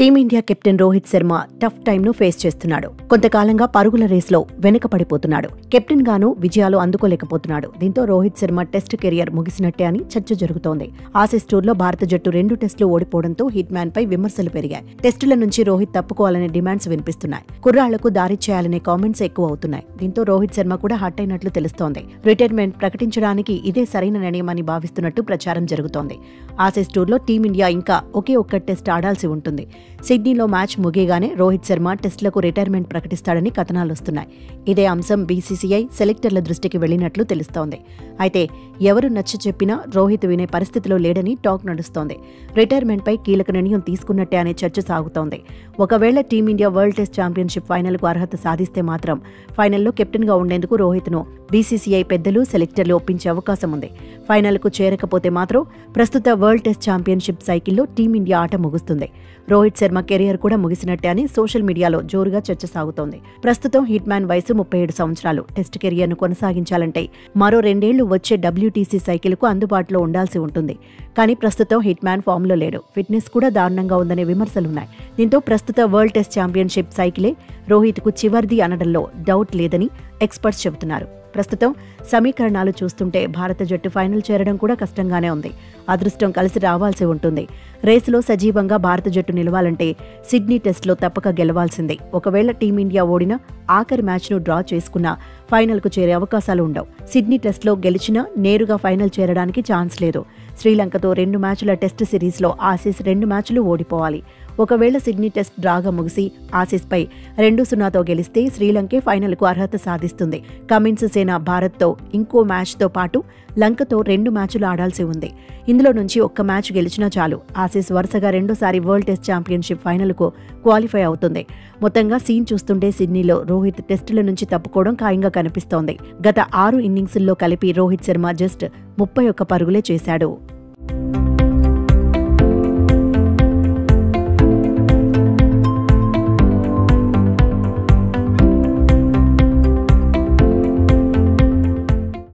Team India captain Rohit Sharma tough టైంను face చేస్తున్నాడు. కొంతకాలంగా పరుగుల రేసులో వెనుకపడిపోతున్నాడు. కెప్టెన్ గాను విజయాలు అందుకోలేకపోతున్నాడు. దీంతో రోహిత్ శర్మ టెస్ట్ కెరియర్ ముగిసినట్టే అని చర్చ జరుగుతోంది. ఆసీస్ టూర్లో భారత జట్టు 2 టెస్టులు ఓడిపోవడంతో హిట్ మ్యాన్ పై విమర్శలు పెరిగాయి. టెస్టుల నుంచి రోహిత్ తప్పుకోవాలనే డిమాండ్స్ వినిపిస్తున్నాయి. కుర్రాళ్లకు దారి చేయాలనే కామెంట్స్ ఎక్కువ అవుతున్నాయి. దీంతో రోహిత్ శర్మ కూడా హట్ అయినట్లు తెలుస్తోంది. రిటైర్మెంట్ ప్రకటించడానికి ఇదే సరైన నిర్ణయమని భావిస్తున్నట్టు ప్రచారం జరుగుతోంది. ఆసీస్ టూర్లో టీమిండియా ఇంకా ఒకే ఒక్క టెస్ట్ ఆడాల్సి ఉంటుంది. సిడ్నీలో మ్యాచ్ ముగియగానే రోహిత్ శర్మ టెస్టులకు రిటైర్మెంట్ ప్రకటిస్తాడని కథనాలొస్తున్నాయి. ఇదే అంశం బీసీసీఐ సెలెక్టర్ల దృష్టికి వెళ్లినట్లు తెలుస్తోంది. అయితే ఎవరు నచ్చ చెప్పినా రోహిత్ వినే పరిస్థితిలో లేడని టాక్ నడుస్తోంది. రిటైర్మెంట్పై కీలక నిర్ణయం తీసుకున్నట్టే అనే చర్చ సాగుతోంది. ఒకవేళ టీమిండియా వరల్డ్ టెస్ట్ ఛాంపియన్షిప్ ఫైనల్కు అర్హత సాధిస్తే మాత్రం ఫైనల్లో కెప్టెన్గా ఉండేందుకు రోహిత్ను బీసీసీఐ పెద్దలు సెలెక్టర్లు ఒప్పించే అవకాశం ఉంది. ఫైనల్కు చేరకపోతే మాత్రం ప్రస్తుత వరల్డ్ టెస్ట్ ఛాంపియన్షిప్ సైకిల్లో టీమిండియా ఆట ముగుస్తుంది. రోహిత్ శర్మ కెరియర్ కూడా ముగిసినట్టే అని సోషల్ మీడియాలో జోరుగా చర్చ సాగుతోంది. ప్రస్తుతం హిట్ మ్యాన్ వయసు 37 సంవత్సరాలు. టెస్ట్ కెరియర్ను కొనసాగించాలంటే మరో 2 ఏళ్లు వచ్చే డబ్ల్యూటీసీ సైకిల్కు అందుబాటులో ఉండాల్సి ఉంటుంది. కానీ ప్రస్తుతం హిట్ మ్యాన్ ఫామ్లో లేడు. ఫిట్నెస్ కూడా దారుణంగా ఉందనే విమర్శలున్నాయి. దీంతో ప్రస్తుత వరల్డ్ టెస్ట్ ఛాంపియన్షిప్ సైకిలే రోహిత్కు చివరిది అనడంలో డౌట్ లేదని ఎక్స్పర్ట్స్ చెబుతున్నారు. ప్రస్తుతం సమీకరణాలు చూస్తుంటే భారత జట్టు ఫైనల్ చేరడం కూడా కష్టంగానే ఉంది. అదృష్టం కలిసి రావాల్సి ఉంటుంది. రేసులో సజీవంగా భారత జట్టు నిలవాలంటే సిడ్నీ టెస్ట్లో తప్పక గెలవాల్సిందే. ఒకవేళ టీమిండియా ఓడినా ఆఖరి మ్యాచ్ను డ్రా చేసుకున్నా ఫైనల్కు చేరే అవకాశాలు ఉండవు. సిడ్నీ టెస్ట్లో గెలిచినా నేరుగా ఫైనల్ చేరడానికి ఛాన్స్ లేదు. శ్రీలంకతో 2 మ్యాచ్ల టెస్ట్ సిరీస్లో ఆసీస్ 2 మ్యాచ్లు ఓడిపోవాలి. ఒకవేళ సిడ్నీ టెస్ట్ డ్రాగా ముగిసి ఆసీస్పై 2-0తో గెలిస్తే శ్రీలంకే ఫైనల్కు అర్హత సాధిస్తుంది. కమిన్స్ సేన భారత్తో ఇంకో మ్యాచ్తో పాటు లంకతో 2 మ్యాచ్లు ఆడాల్సి ఉంది. ఇందులో నుంచి ఒక్క మ్యాచ్ గెలిచినా చాలు ఆసీస్ వరుసగా రెండోసారి వరల్డ్ టెస్ట్ ఛాంపియన్షిప్ ఫైనల్కు క్వాలిఫై అవుతుంది. మొత్తంగా సీన్ చూస్తుంటే సిడ్నీలో రోహిత్ టెస్టుల నుంచి తప్పుకోవడం ఖాయంగా కనిపిస్తోంది. గత 6 ఇన్నింగ్స్ల్లో కలిపి రోహిత్ శర్మ జస్ట్ 31 పరుగులే చేశాడు.